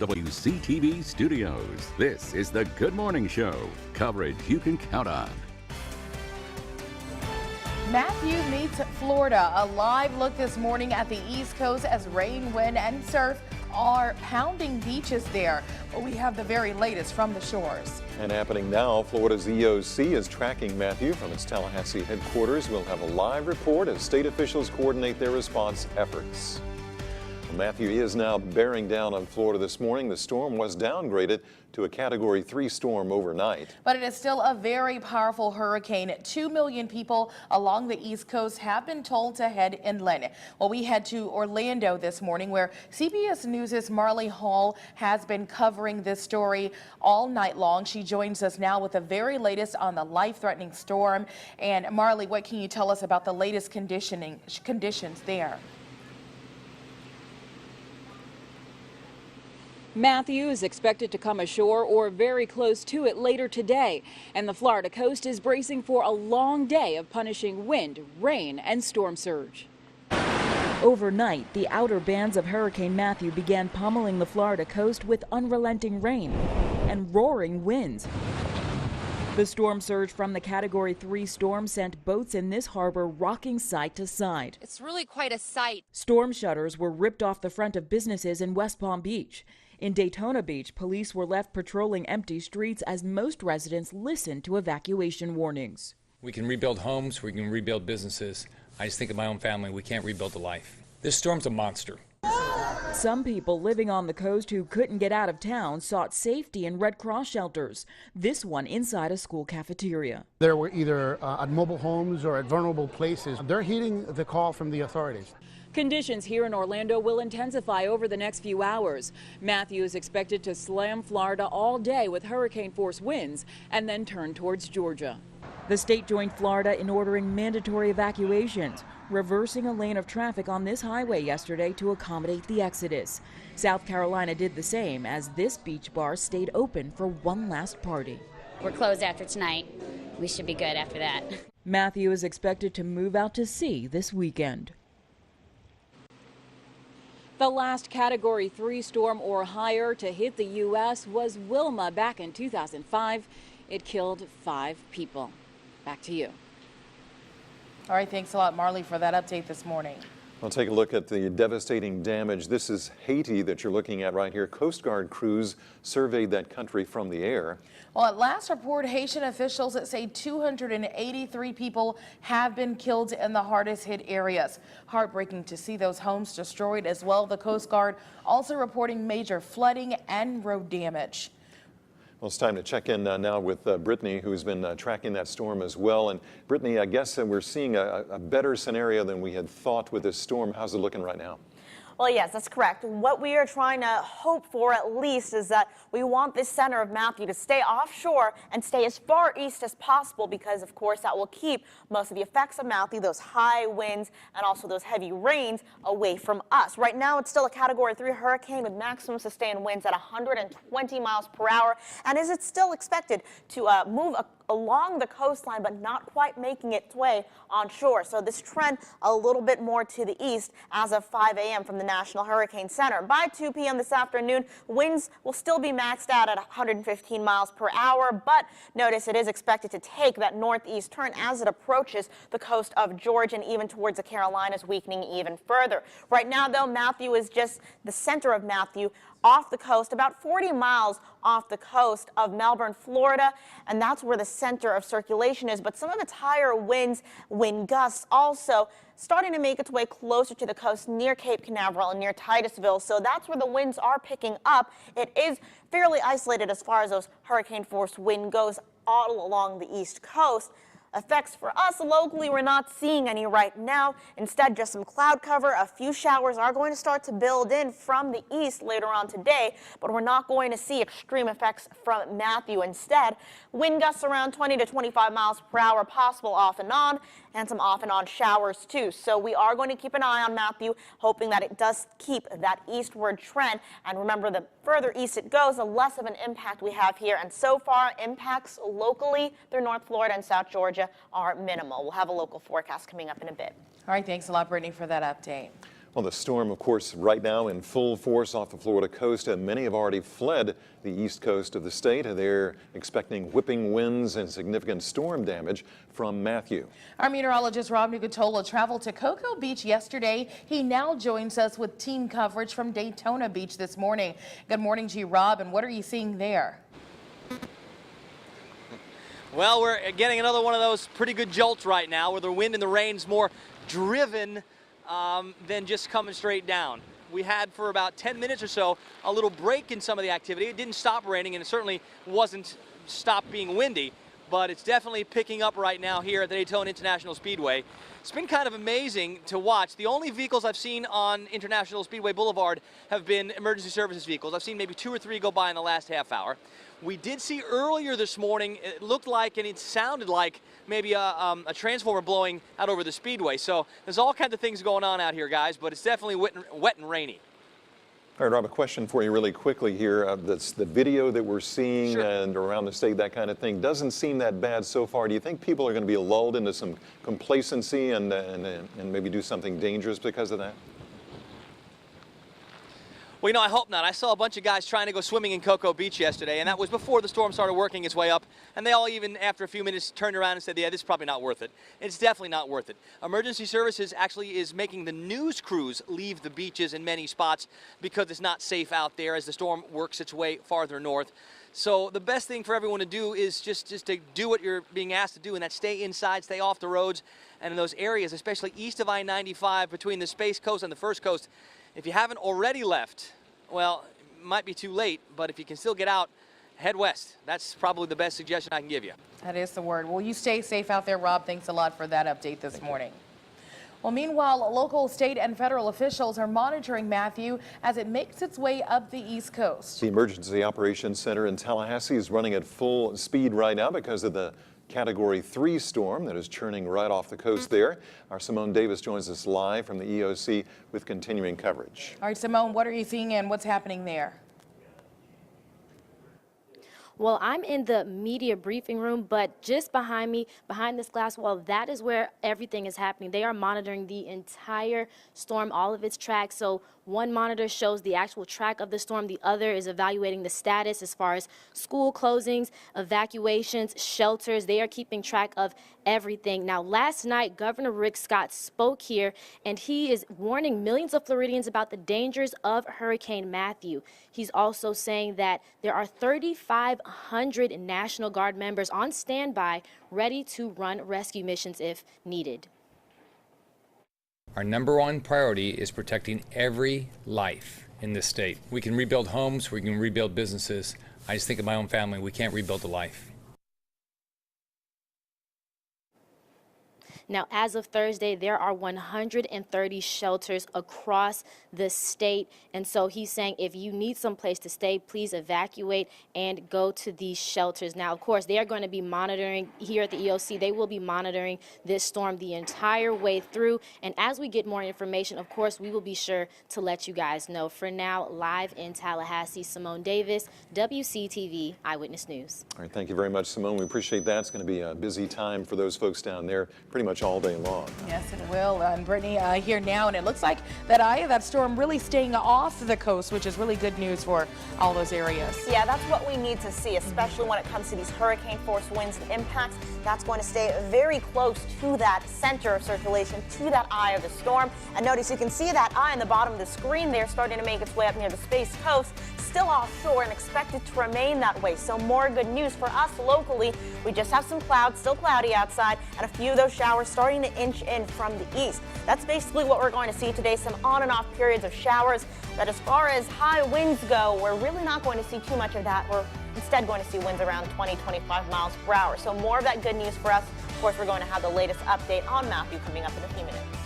WCTV Studios. This is the Good Morning Show. Coverage you can count on. Matthew meets Florida. A live look this morning at the East Coast as rain, wind, and surf are pounding beaches there. But we have the very latest from the shores. And happening now, Florida's EOC is tracking Matthew from its Tallahassee headquarters. We'll have a live report as state officials coordinate their response efforts. Matthew is now bearing down on Florida this morning. The storm was downgraded to a Category 3 storm overnight. But it is still a very powerful hurricane. 2 million people along the East Coast have been told to head inland. Well, we head to Orlando this morning, where CBS News' Marley Hall has been covering this story all night long. She joins us now with the very latest on the life-threatening storm. And Marley, what can you tell us about the latest conditions there? Matthew is expected to come ashore or very close to it later today, and the Florida coast is bracing for a long day of punishing wind, rain, and storm surge. Overnight, the outer bands of Hurricane Matthew began pummeling the Florida coast with unrelenting rain and roaring winds. The storm surge from the Category 3 storm sent boats in this harbor rocking side to side. It's really quite a sight. Storm shutters were ripped off the front of businesses in West Palm Beach. In Daytona Beach, police were left patrolling empty streets as most residents listened to evacuation warnings. We can rebuild homes, we can rebuild businesses. I just think of my own family, we can't rebuild a life. This storm's a monster. Some people living on the coast who couldn't get out of town sought safety in Red Cross shelters, this one inside a school cafeteria. They were either at mobile homes or at vulnerable places. They're heeding the call from the authorities. Conditions here in Orlando will intensify over the next few hours. Matthew is expected to slam Florida all day with hurricane-force winds and then turn towards Georgia. The state joined Florida in ordering mandatory evacuations, reversing a lane of traffic on this highway yesterday to accommodate the exodus. South Carolina did the same as this beach bar stayed open for one last party. We're closed after tonight. We should be good after that. Matthew is expected to move out to sea this weekend. The last Category 3 storm or higher to hit the U.S. was Wilma back in 2005. It killed 5 people. Back to you. All right, thanks a lot, Marley, for that update this morning. We'll take a look at the devastating damage. This is Haiti that you're looking at right here. Coast Guard crews surveyed that country from the air. Well, at last report, Haitian officials say 283 people have been killed in the hardest hit areas. Heartbreaking to see those homes destroyed as well. The Coast Guard also reporting major flooding and road damage. Well, it's time to check in now with Brittany, who's been tracking that storm as well. And Brittany, I guess we're seeing a better scenario than we had thought with this storm. How's it looking right now? Well, yes, that's correct. What we are trying to hope for at least is that we want this center of Matthew to stay offshore and stay as far east as possible because, of course, that will keep most of the effects of Matthew, those high winds and also those heavy rains, away from us. Right now, it's still a Category 3 hurricane with maximum sustained winds at 120 miles per hour. And is it still expected to move along the coastline, but not quite making its way onshore. So this trend a little bit more to the east as of 5 a.m. from the National Hurricane Center. By 2 p.m. this afternoon, winds will still be maxed out at 115 miles per hour, but notice it is expected to take that northeast turn as it approaches the coast of Georgia and even towards the Carolinas, weakening even further. Right now, though, Matthew is just the center of Matthew off the coast, about 40 miles off the coast of Melbourne, Florida, and that's where the center of circulation is. But some of its higher winds, wind gusts also starting to make its way closer to the coast near Cape Canaveral and near Titusville. So that's where the winds are picking up. It is fairly isolated as far as those hurricane force wind goes all along the east coast. Effects for us locally, we're not seeing any right now. Instead, just some cloud cover. A few showers are going to start to build in from the east later on today, but we're not going to see extreme effects from Matthew. Instead, wind gusts around 20 to 25 miles per hour possible off and on, and some off and on showers too. So we are going to keep an eye on Matthew, hoping that it does keep that eastward trend. And remember, the further east it goes, the less of an impact we have here. And so far, impacts locally through North Florida and South Georgia are minimal. We'll have a local forecast coming up in a bit. All right, thanks a lot, Brittany, for that update. Well, the storm, of course, right now in full force off the Florida coast, and many have already fled the east coast of the state. They're expecting whipping winds and significant storm damage from Matthew. Our meteorologist Rob Nucatola traveled to Cocoa Beach yesterday. He now joins us with team coverage from Daytona Beach this morning. Good morning to you, Rob, and what are you seeing there? Well, we're getting another one of those pretty good jolts right now where the wind and the rain's more driven than just coming straight down. We had for about 10 minutes or so a little break in some of the activity. It didn't stop raining, and it certainly wasn't stopped being windy, but it's definitely picking up right now here at the Daytona International Speedway. It's been kind of amazing to watch. The only vehicles I've seen on International Speedway Boulevard have been emergency services vehicles. I've seen maybe 2 or 3 go by in the last half hour. We did see earlier this morning, it looked like and it sounded like maybe a transformer blowing out over the speedway. So there's all kinds of things going on out here, guys, but it's definitely wet and rainy. All right, Rob, a question for you really quickly here. That's the video that we're seeing Sure. and around the state, that kind of thing, doesn't seem that bad so far. Do you think people are going to be lulled into some complacency and maybe do something dangerous because of that? Well, you know, I hope not. I saw a bunch of guys trying to go swimming in Cocoa Beach yesterday, and that was before the storm started working its way up. And they all even, after a few minutes, turned around and said, yeah, this is probably not worth it. It's definitely not worth it. Emergency services actually is making the news crews leave the beaches in many spots because it's not safe out there as the storm works its way farther north. So the best thing for everyone to do is just to do what you're being asked to do, and that's stay inside, stay off the roads. And in those areas, especially east of I-95, between the Space Coast and the First Coast, if you haven't already left, well, it might be too late, but if you can still get out, head west. That's probably the best suggestion I can give you. That is the word. Well, you stay safe out there, Rob. Thanks a lot for that update this morning. Well, meanwhile, local, state, and federal officials are monitoring Matthew as it makes its way up the East Coast. The Emergency Operations Center in Tallahassee is running at full speed right now because of the Category 3 storm that is churning right off the coast there. Our Simone Davis joins us live from the EOC with continuing coverage. All right, Simone, what are you seeing and what's happening there? Well, I'm in the media briefing room, but just behind me, behind this glass wall, that is where everything is happening. They are monitoring the entire storm, all of its tracks. So one monitor shows the actual track of the storm. The other is evaluating the status as far as school closings, evacuations, shelters. They are keeping track of everything. Now, last night, Governor Rick Scott spoke here, and he is warning millions of Floridians about the dangers of Hurricane Matthew. He's also saying that there are 3,500 National Guard members on standby, ready to run rescue missions if needed. Our #1 priority is protecting every life in this state. We can rebuild homes, we can rebuild businesses. I just think of my own family, we can't rebuild a life. Now, as of Thursday, there are 130 shelters across the state. And so he's saying if you need some place to stay, please evacuate and go to these shelters. Now, of course, they are going to be monitoring here at the EOC. They will be monitoring this storm the entire way through. And as we get more information, of course, we will be sure to let you guys know. For now, live in Tallahassee, Simone Davis, WCTV Eyewitness News. All right, thank you very much, Simone. We appreciate that. It's going to be a busy time for those folks down there pretty much all day long. Yes, it will. And Brittany here now, and it looks like that storm really staying off the coast, which is really good news for all those areas. Yeah, that's what we need to see, especially when it comes to these hurricane force winds and impacts. That's going to stay very close to that center of circulation, to that eye of the storm. And notice you can see that eye on the bottom of the screen there starting to make its way up near the Space Coast, still offshore and expected to remain that way. So more good news for us locally. We just have some clouds, still cloudy outside, and a few of those showers starting to inch in from the east. That's basically what we're going to see today, some on and off periods of showers. But as far as high winds go, we're really not going to see too much of that. We're instead going to see winds around 20-25 miles per hour. So more of that good news for us. Of course, we're going to have the latest update on Matthew coming up in a few minutes.